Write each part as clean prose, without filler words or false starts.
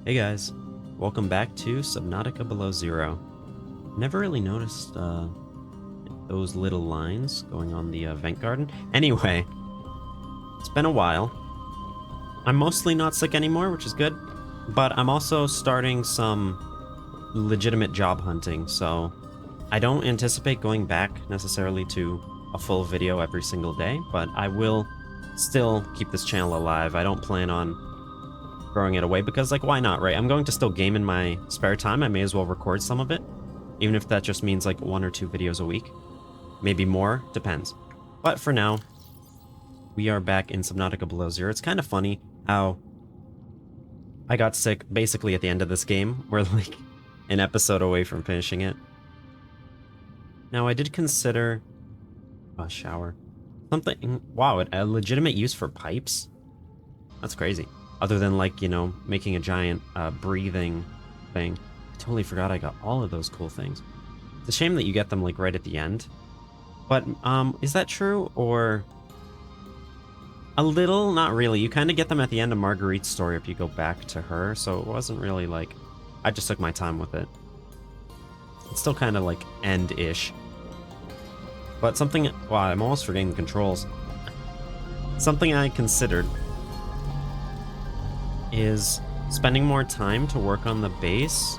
Hey guys, welcome back to Subnautica Below Zero. Never really noticed those little lines going on the vent garden. Anyway, it's been a while. I'm mostly not sick anymore, which is good, but I'm also starting some legitimate job hunting, so I don't anticipate going back necessarily to a full video every single day, but I will still keep this channel alive. I don't plan on throwing it away because, like, why not, right? I'm going to still game in my spare time. I may as well record some of it, even if that just means like 1 or 2 videos a week. Maybe more, depends. But for now, we are back in Subnautica Below Zero. It's kind of funny how I got sick basically at the end of this game. We're like an episode away from finishing it. Now, I did consider a shower. Something, wow, a legitimate use for pipes? That's crazy. Other than, like, you know, making a giant breathing thing. I totally forgot I got all of those cool things. It's a shame that you get them, like, right at the end. But, is that true? Or a little? Not really. You kind of get them at the end of Marguerite's story if you go back to her, so it wasn't really, like... I just took my time with it. It's still kind of, like, end-ish. But something... Wow, I'm almost forgetting the controls. Something I considered is spending more time to work on the base,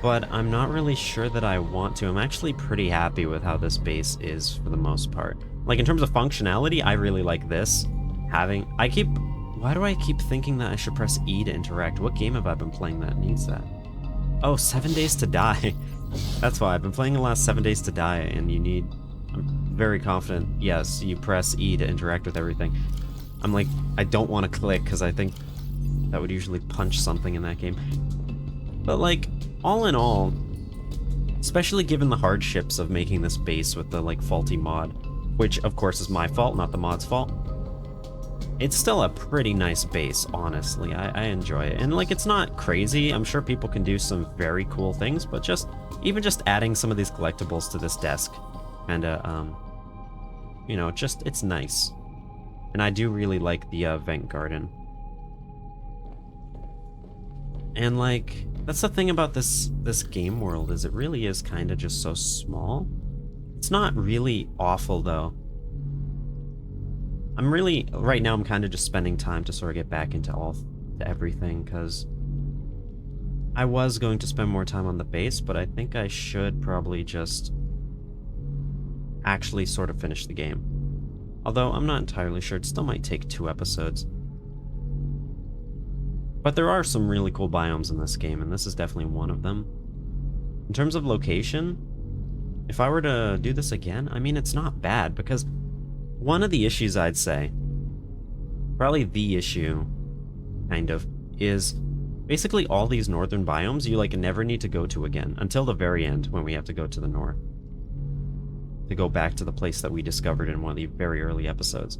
but I'm not really sure that I want to. I'm actually pretty happy with how this base is for the most part. Like, in terms of functionality, I really like this. Why do I keep thinking that I should press E to interact? What game have I been playing that needs that? Oh, 7 Days to Die. That's why I've been playing the last 7 Days to Die, and I'm very confident, yes, you press E to interact with everything. I'm like, I don't want to click because I think that would usually punch something in that game. But, like, all in all, especially given the hardships of making this base with the, like, faulty mod, which of course is my fault, not the mod's fault, it's still a pretty nice base, honestly. I enjoy it. And, like, it's not crazy. I'm sure people can do some very cool things, but even just adding some of these collectibles to this desk, and, you know, it's nice. And I do really like the vent garden. And, like, that's the thing about this game world, is it really is kind of just so small. It's not really awful, though. Right now I'm kind of just spending time to sort of get back into everything, because I was going to spend more time on the base, but I think I should probably just actually sort of finish the game. Although I'm not entirely sure, it still might take 2 episodes. But there are some really cool biomes in this game, and this is definitely one of them. In terms of location, if I were to do this again, I mean, it's not bad, because one of the issues, I'd say, probably the issue, kind of, is basically all these northern biomes you, like, never need to go to again, until the very end, when we have to go to the north. To go back to the place that we discovered in one of the very early episodes.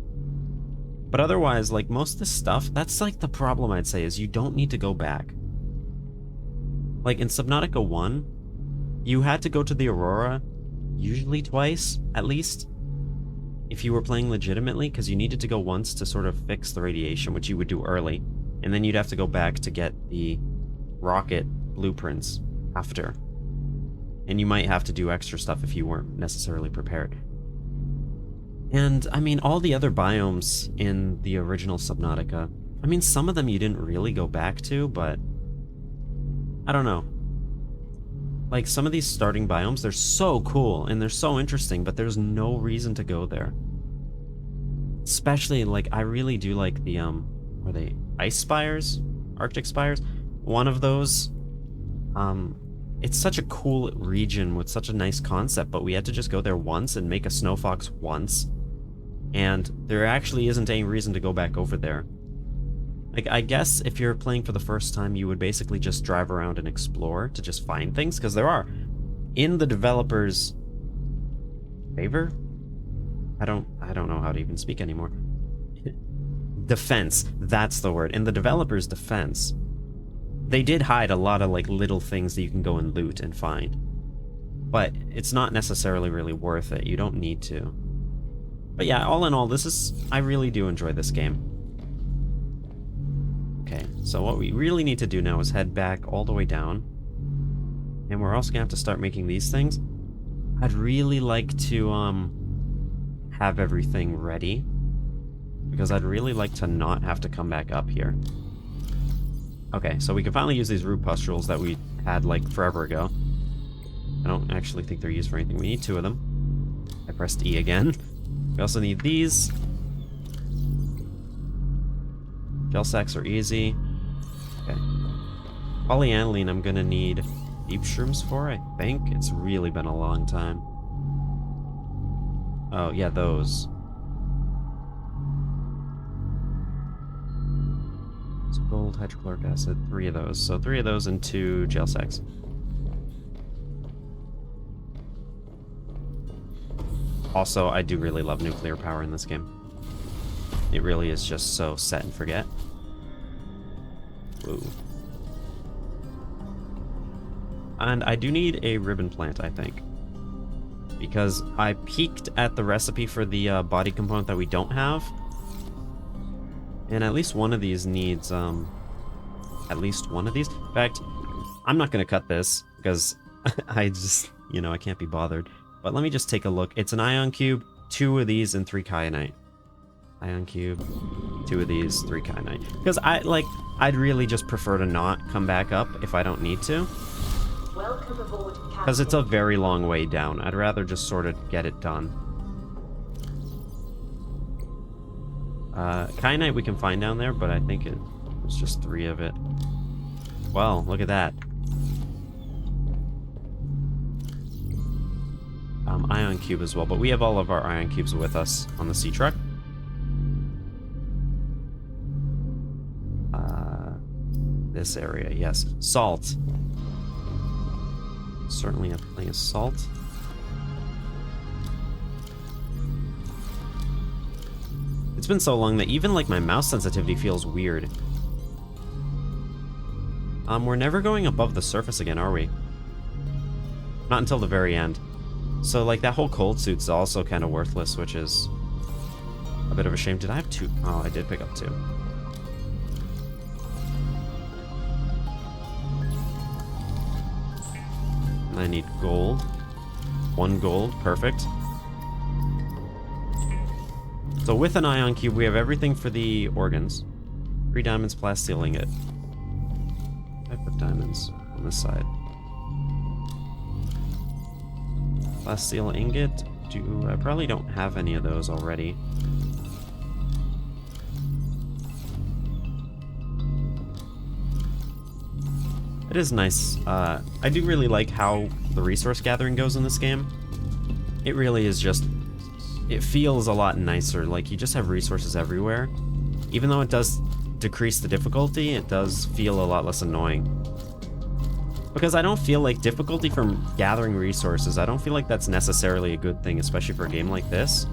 But otherwise, like, most of this stuff, that's, like, the problem, I'd say, is you don't need to go back. Like, in Subnautica 1, you had to go to the Aurora usually twice, at least, if you were playing legitimately, because you needed to go once to sort of fix the radiation, which you would do early, and then you'd have to go back to get the rocket blueprints after. And you might have to do extra stuff if you weren't necessarily prepared. And, I mean, all the other biomes in the original Subnautica, I mean, some of them you didn't really go back to, but I don't know. Like, some of these starting biomes, they're so cool, and they're so interesting, but there's no reason to go there. Especially, like, I really do like the, are they ice spires? Arctic spires? One of those, it's such a cool region with such a nice concept, but we had to just go there once and make a snow fox once. And there actually isn't any reason to go back over there. Like, I guess if you're playing for the first time, you would basically just drive around and explore to just find things, because there are. In the developers' favor? I don't know how to even speak anymore. Defense, that's the word. In the developers' defense, they did hide a lot of, like, little things that you can go and loot and find. But it's not necessarily really worth it. You don't need to. But yeah, all in all, I really do enjoy this game. Okay, so what we really need to do now is head back all the way down. And we're also gonna have to start making these things. I'd really like to have everything ready, because I'd really like to not have to come back up here. Okay, so we can finally use these root pustules that we had like forever ago. I don't actually think they're used for anything. We need 2 of them. I pressed E again. We also need these. Gel sacks are easy. Okay. Polyaniline I'm gonna need deep shrooms for, I think. It's really been a long time. Oh, yeah, those. So gold, hydrochloric acid, 3 of those. So 3 of those and 2 gel sacks. Also, I do really love nuclear power in this game. It really is just so set and forget. Whoa. And I do need a ribbon plant, I think. Because I peeked at the recipe for the body component that we don't have. And at least one of these needs, at least one of these. In fact, I'm not going to cut this because I just, you know, I can't be bothered. But let me just take a look. It's an ion cube, 2 of these, and 3 kyanite. Ion cube, 2 of these, 3 kyanite. Because I'd really just prefer to not come back up if I don't need to. Welcome aboard, Because it's a very long way down. I'd rather just sort of get it done. Kyanite we can find down there, but I think it was just 3 of it. Well, look at that. Ion cube as well, but we have all of our ion cubes with us on the sea truck. This area, yes. Salt. Certainly have plenty of salt. It's been so long that even like my mouse sensitivity feels weird. We're never going above the surface again, are we? Not until the very end. So like that whole cold suit's also kind of worthless, which is a bit of a shame. Did I have 2? Oh, I did pick up 2. And I need gold. 1 gold, perfect. So with an ion cube, we have everything for the organs. 3 diamonds, plasteel ingot. Type of diamonds on this side. Plasteel ingot. I probably don't have any of those already. It is nice. I do really like how the resource gathering goes in this game. It really is just... It feels a lot nicer. Like, you just have resources everywhere. Even though it does decrease the difficulty, it does feel a lot less annoying. Because I don't feel like difficulty from gathering resources, I don't feel like that's necessarily a good thing, especially for a game like this.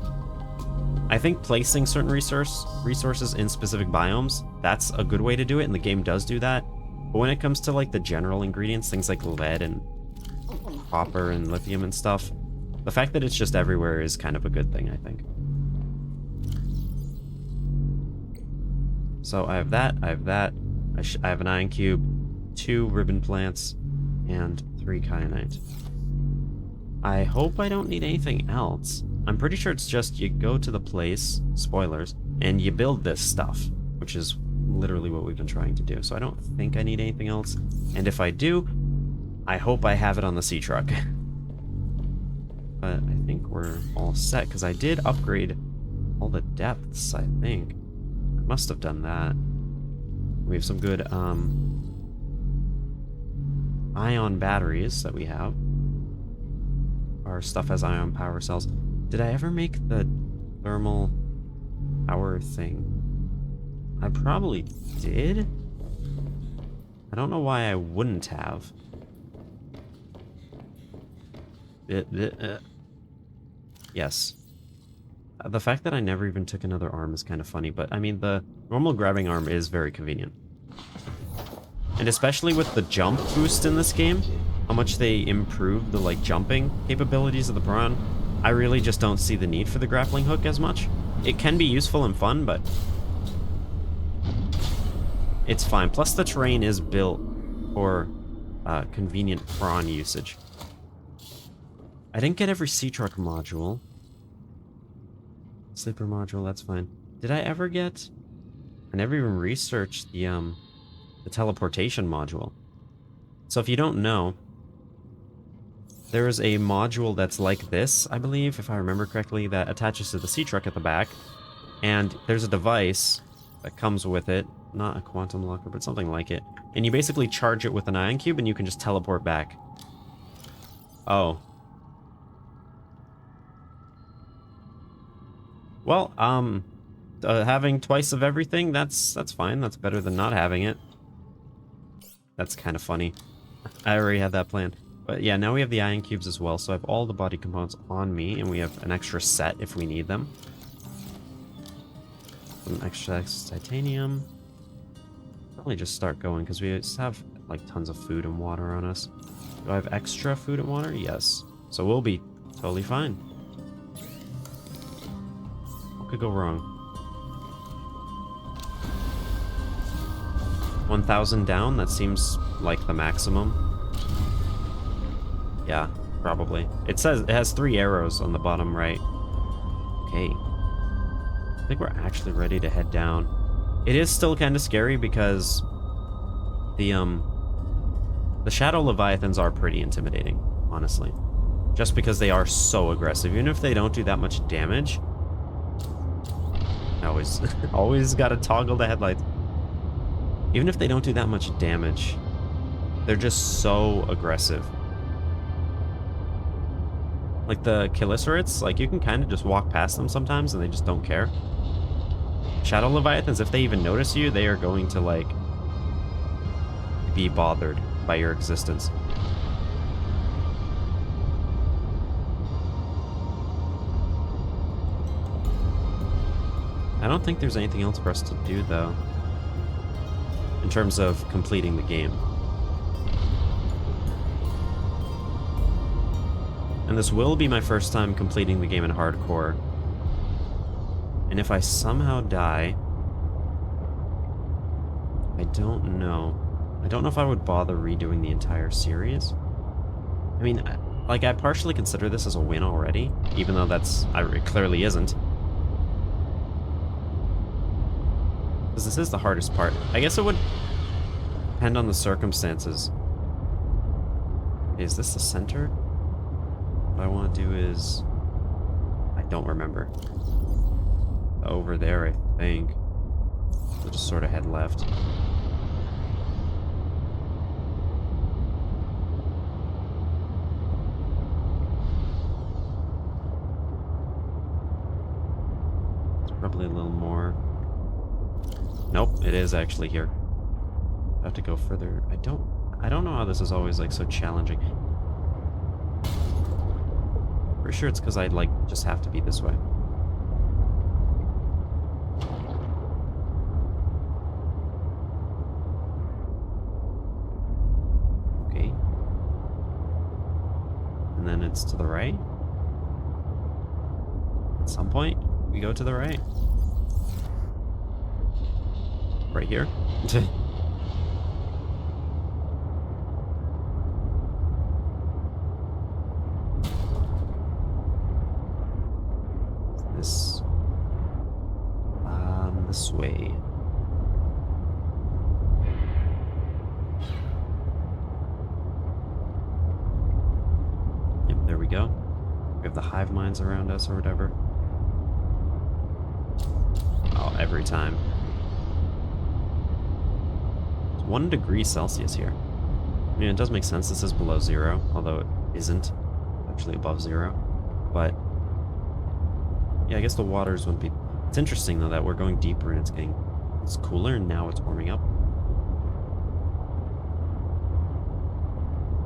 I think placing certain resources in specific biomes, that's a good way to do it, and the game does do that. But when it comes to like the general ingredients, things like lead and copper and lithium and stuff, the fact that it's just everywhere is kind of a good thing, I think. So I have that, I have that, I have an ion cube, 2 ribbon plants, and 3 kyanite. I hope I don't need anything else. I'm pretty sure it's just you go to the place, spoilers, and you build this stuff, which is literally what we've been trying to do. So I don't think I need anything else. And if I do, I hope I have it on the sea truck. But I think we're all set, because I did upgrade all the depths, I think. I must have done that. We have some good ion batteries that we have. Our stuff has ion power cells. Did I ever make the thermal power thing? I probably did. I don't know why I wouldn't have. Yes. The fact that I never even took another arm is kind of funny, but I mean, the normal grabbing arm is very convenient. And especially with the jump boost in this game, how much they improve the like jumping capabilities of the prawn, I really just don't see the need for the grappling hook as much. It can be useful and fun, but It's fine. Plus, the terrain is built for convenient prawn usage. I didn't get every sea truck module. Sleeper module, that's fine. Did I ever get... I never even researched the teleportation module. So if you don't know, there is a module that's like this, I believe, if I remember correctly, that attaches to the sea truck at the back. And there's a device that comes with it. Not a quantum locker, but something like it. And you basically charge it with an ion cube and you can just teleport back. Oh. Well, having twice of everything, that's fine. That's better than not having it. That's kind of funny. I already had that planned. But yeah, now we have the ion cubes as well, so I have all the body components on me, and we have an extra set if we need them. Some extra titanium. Probably just start going, because we just have like tons of food and water on us. Do I have extra food and water? Yes. So we'll be totally fine. What could go wrong? 1,000 down? That seems like the maximum. Yeah, probably. It says it has 3 arrows on the bottom right. Okay. I think we're actually ready to head down. It is still kind of scary because the shadow leviathans are pretty intimidating, honestly. Just because they are so aggressive. Even if they don't do that much damage. I always gotta toggle the headlights. Even if they don't do that much damage, they're just so aggressive. Like the chelicerates, like you can kind of just walk past them sometimes and they just don't care. Shadow leviathans, if they even notice you, they are going to like be bothered by your existence. I don't think there's anything else for us to do though, in terms of completing the game. And this will be my first time completing the game in hardcore. And if I somehow die, I don't know. I don't know if I would bother redoing the entire series. I mean, like, I partially consider this as a win already, even though it clearly isn't. Because this is the hardest part. I guess it would depend on the circumstances. Is this the center? What I want to do is... I don't remember. Over there, I think. We'll just sort of head left. It's probably a little more... Nope, it is actually here. I have to go further. I don't know how this is always like so challenging. Pretty sure it's because I'd like just have to be this way. Okay. And then it's to the right. At some point, we go to the right. Right here. This way. Yep, there we go. We have the hive minds around us or whatever. Oh, every time. It's 1 degree Celsius here. I mean, it does make sense. This is below 0, although it isn't actually above 0. But yeah, I guess the waters wouldn't be... It's interesting, though, that we're going deeper and it's cooler, and now it's warming up.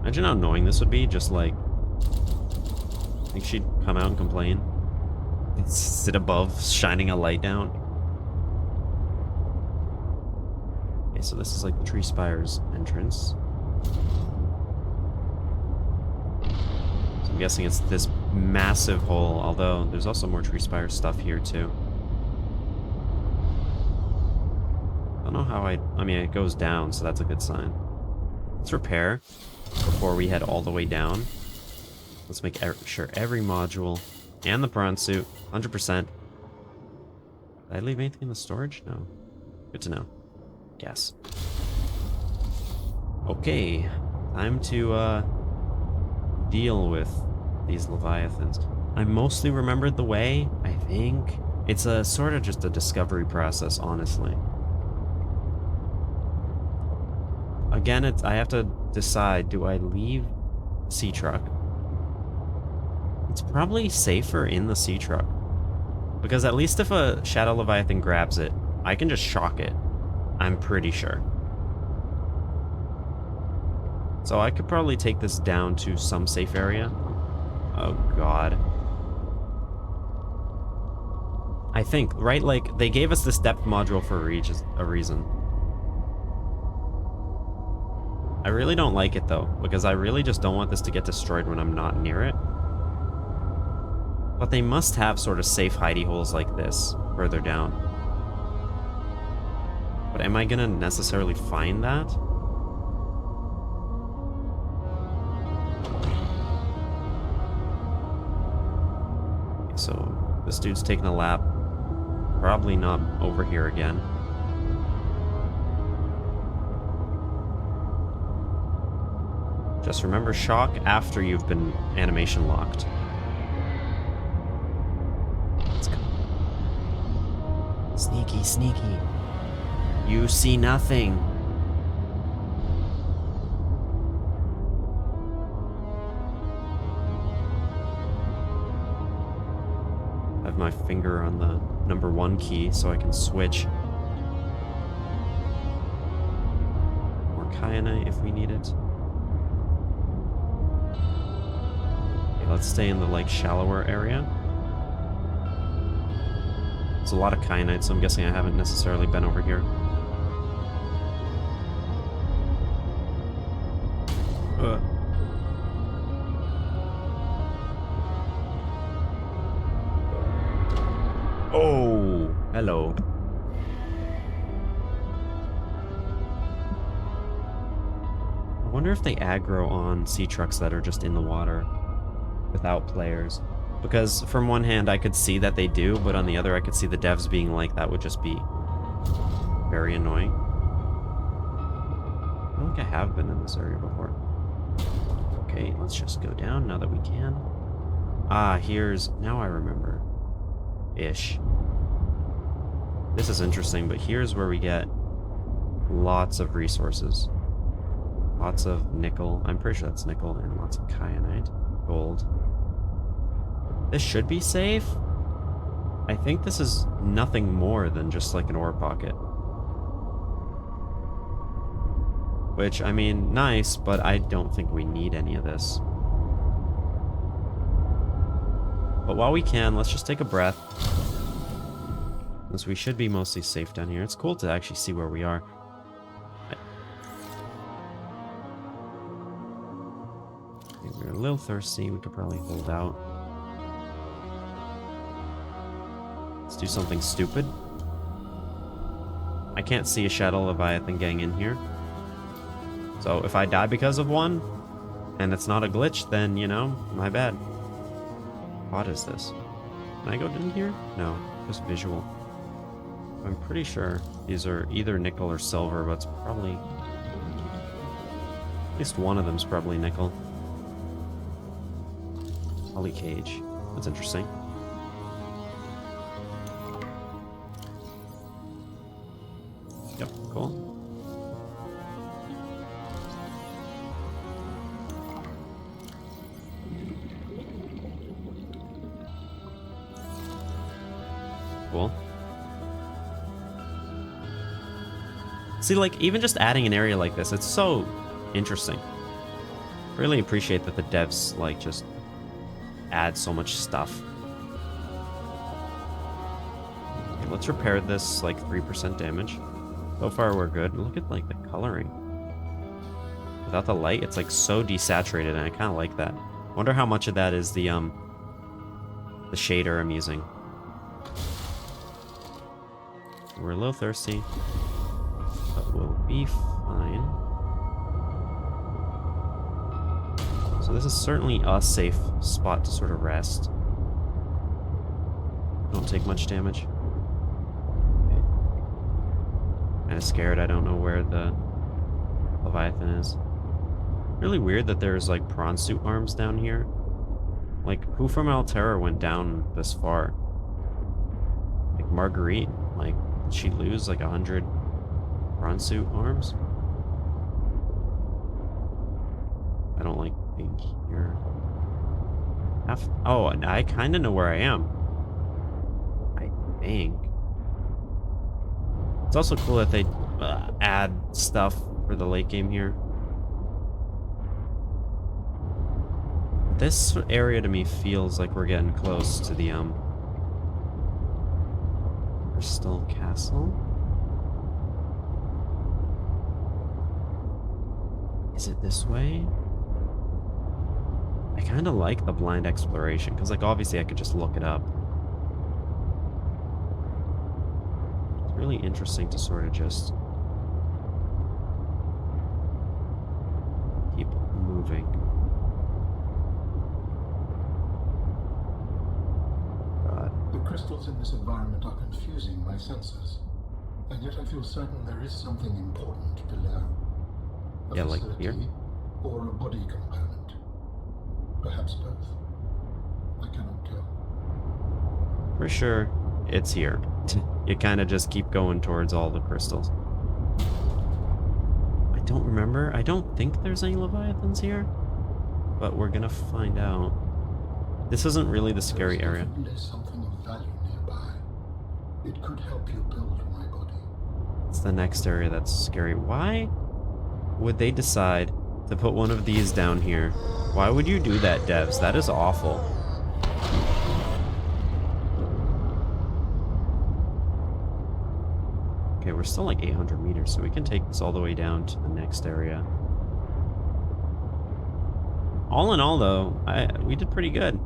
Imagine how annoying this would be, just like... I think she'd come out and complain. Sit above, shining a light down. Okay, so this is like the Tree Spire's entrance. So I'm guessing it's this massive hole, although there's also more Tree Spire stuff here, too. don't know how I mean, it goes down, so that's a good sign. Let's repair before we head all the way down. Let's make sure every module and the prawn suit, 100%. Did I leave anything in the storage? No. Good to know. Yes. Okay. Time to, deal with these leviathans. I mostly remembered the way, I think. It's a sort of just a discovery process, honestly. Again, I have to decide, do I leave the sea truck? It's probably safer in the sea truck. Because at least if a Shadow Leviathan grabs it, I can just shock it. I'm pretty sure. So I could probably take this down to some safe area. Oh god. I think, right? Like, they gave us this depth module for a reason. I really don't like it, though, because I really just don't want this to get destroyed when I'm not near it. But they must have sort of safe hidey holes like this further down. But am I gonna necessarily find that? Okay, so this dude's taking a lap. Probably not over here again. Just remember, shock after you've been animation locked. Let's go. Sneaky, sneaky. You see nothing. I have my finger on the #1 key so I can switch. More kyanite if we need it. Okay, let's stay in the like shallower area. There's a lot of kyanite, so I'm guessing I haven't necessarily been over here. Oh, hello. I wonder if they aggro on sea trucks that are just in the water without players. Because from one hand I could see that they do, but on the other I could see the devs being like, that would just be very annoying. I don't think I have been in this area before. Okay, let's just go down now that we can. Ah, now I remember. Ish. This is interesting, but here's where we get lots of resources. Lots of nickel. I'm pretty sure that's nickel, and lots of kyanite. Gold. This should be safe. I think this is nothing more than just like an ore pocket. Which, I mean, nice, but I don't think we need any of this. But while we can, let's just take a breath. Since we should be mostly safe down here. It's cool to actually see where we are. We're a little thirsty. We could probably hold out. Let's do something stupid. I can't see a Shadow Leviathan getting in here. So if I die because of one, and it's not a glitch, then, you know, my bad. What is this? Can I go in here? No, just visual. I'm pretty sure these are either nickel or silver, but it's probably... At least one of them's probably nickel. Poly cage. That's interesting. Yep, cool. Cool. See, like, even just adding an area like this, it's so interesting. Really appreciate that the devs, like, just add so much stuff. Okay, let's repair this, like, 3% damage. So far, we're good. Look at, like, the coloring. Without the light, it's, like, so desaturated, and I kind of like that. Wonder how much of that is the shader I'm using. We're a little thirsty. but we'll be fine. So this is certainly a safe spot to sort of rest. Don't take much damage. Okay. Kind of scared. I don't know where the Leviathan is. Really weird that there's like prawn suit arms down here. Like, who from Altera went down this far? Like Marguerite. Like, did she lose like 100 prawn suit arms? I don't like being here. Oh, and I kind of know where I am. I think. It's also cool that they add stuff for the late game here. This area to me feels like we're getting close to the Crystal Castle. Is it this way? I kind of like the blind exploration because, like, obviously I could just look it up. It's really interesting to sort of just keep moving. The crystals in this environment are confusing my senses, and yet I feel certain there is something important below. A Yeah, like facility here? or a body component. Perhaps both. I cannot tell. For sure, it's here. You kind of just keep going towards all the crystals. I don't remember. I don't think there's any Leviathans here, but we're gonna find out. This isn't really the scary There's area. definitely something of value nearby. It could help you build my body. It's the next area that's scary. Why would they decide to put one of these down here? Why would you do that, devs? That is awful. Okay, we're still like 800 meters, so we can take this all the way down to the next area. All in all, though, we did pretty good.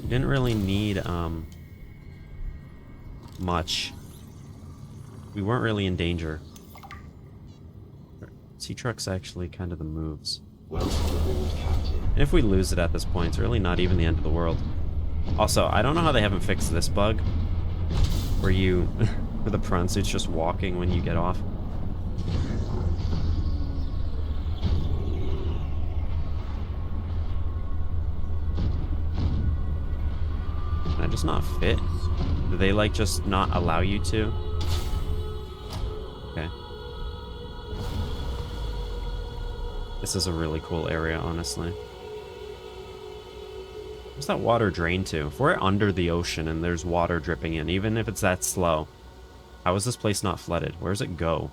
We didn't really need much. We weren't really in danger. Sea truck's actually kind of the moves. And if we lose it at this point, it's really not even the end of the world. Also, I don't know how they haven't fixed this bug, where where the prawn suit's just walking when you get off. Can I just not fit? Do they like just not allow you to? Okay. This is a really cool area, honestly. Where's that water drain to? If we're under the ocean and there's water dripping in, even if it's that slow, how is this place not flooded? Where does it go?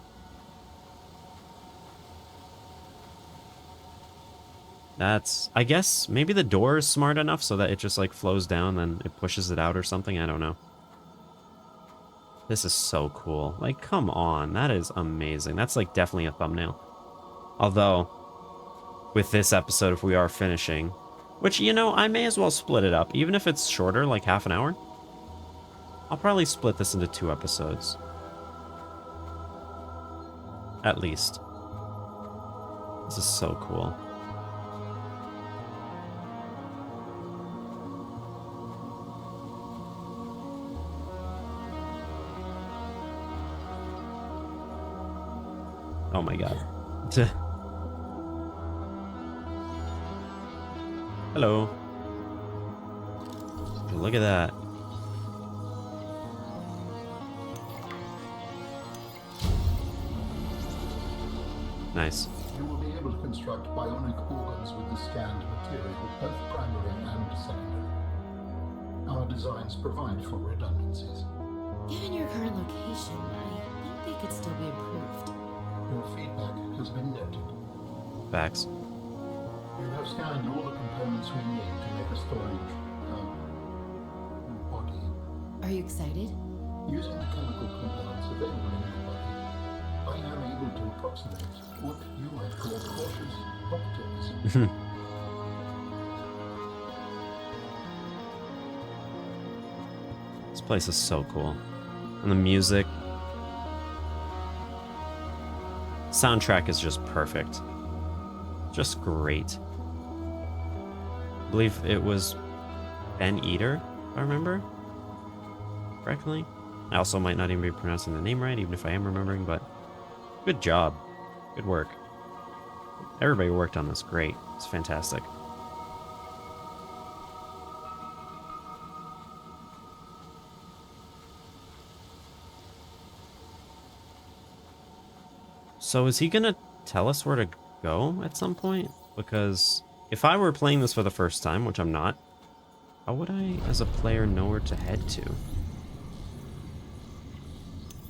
That's... I guess maybe the door is smart enough so that it just like flows down, then it pushes it out or something. I don't know. This is so cool. Like, come on. That is amazing. That's like definitely a thumbnail. Although, with this episode, if we are finishing, which, you know, I may as well split it up. Even if it's shorter, like half an hour, I'll probably split this into 2 episodes. At least. This is so cool. Oh my god. Hello. Look at that. Nice. You will be able to construct bionic organs with the scanned material, both primary and secondary. Our designs provide for redundancies. Given your current location, I think they could still be improved. Your feedback has been noted. Facts. You have scanned all the components we need to make a storage body. Are you excited? Using the chemical compounds available in your body, I am able to approximate what you might call cautious optimism. This place is so cool. And the music, Soundtrack is just perfect. Just great. I believe it was Ben Eater, if I remember correctly. I also might not even be pronouncing the name right, even if I am remembering, but good job. Good work. Everybody who worked on this, great. It's fantastic. So is he gonna tell us where to go at some point? Because if I were playing this for the first time, which I'm not, how would I, as a player, know where to head to?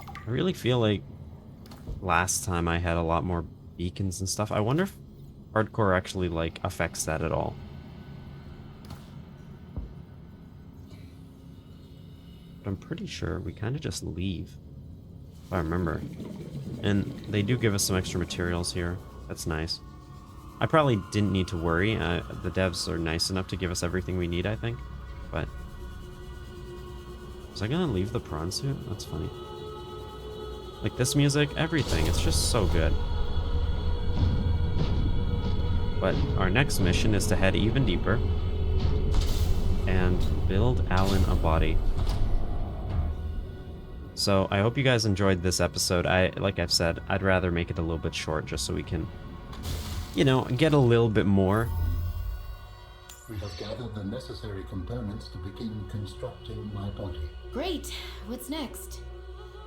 I really feel like last time I had a lot more beacons and stuff. I wonder if hardcore actually, like, affects that at all. But I'm pretty sure we kind of just leave, if I remember. And they do give us some extra materials here. That's nice. I probably didn't need to worry. The devs are nice enough to give us everything we need, I think. But was I gonna leave the prawn suit? That's funny. Like this music, everything. It's just so good. But our next mission is to head even deeper and build Alan a body. So I hope you guys enjoyed this episode. Like I've said, I'd rather make it a little bit short just so we can, you know, get a little bit more. We have gathered the necessary components to begin constructing my body. Great. What's next?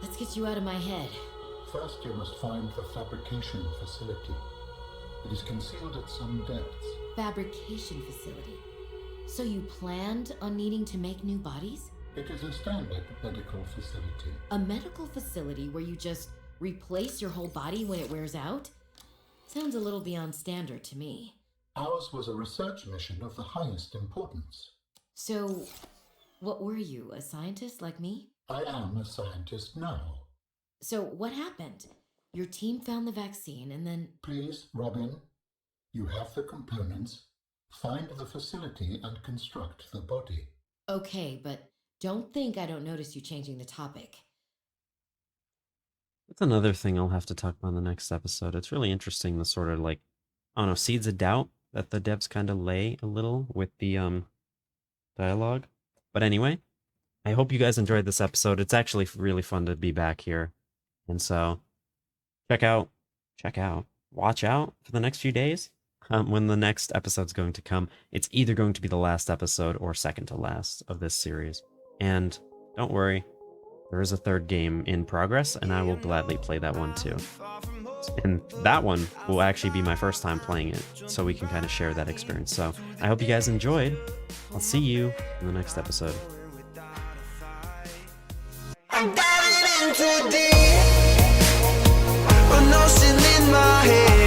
Let's get you out of my head. First, you must find the fabrication facility. It is concealed at some depths. Fabrication facility. So you planned on needing to make new bodies? It is a standard medical facility. A medical facility where you just replace your whole body when it wears out? Sounds a little beyond standard to me. Ours was a research mission of the highest importance. So, what were you, a scientist like me? I am a scientist now. So, what happened? Your team found the vaccine and then... Please, Robin, you have the components. Find the facility and construct the body. Okay, but don't think I don't notice you changing the topic. That's another thing I'll have to talk about in the next episode. It's really interesting, the sort of like, I don't know, seeds of doubt that the devs kind of lay a little with the dialogue. But anyway, I hope you guys enjoyed this episode. It's actually really fun to be back here. And so check out, watch out for the next few days when the next episode's going to come. It's either going to be the last episode or second to last of this series. And don't worry, there is a third game in progress, and I will gladly play that one too. And that one will actually be my first time playing it, so we can kind of share that experience. So I hope you guys enjoyed. I'll see you in the next episode. I'm diving in too deep, an ocean in my head.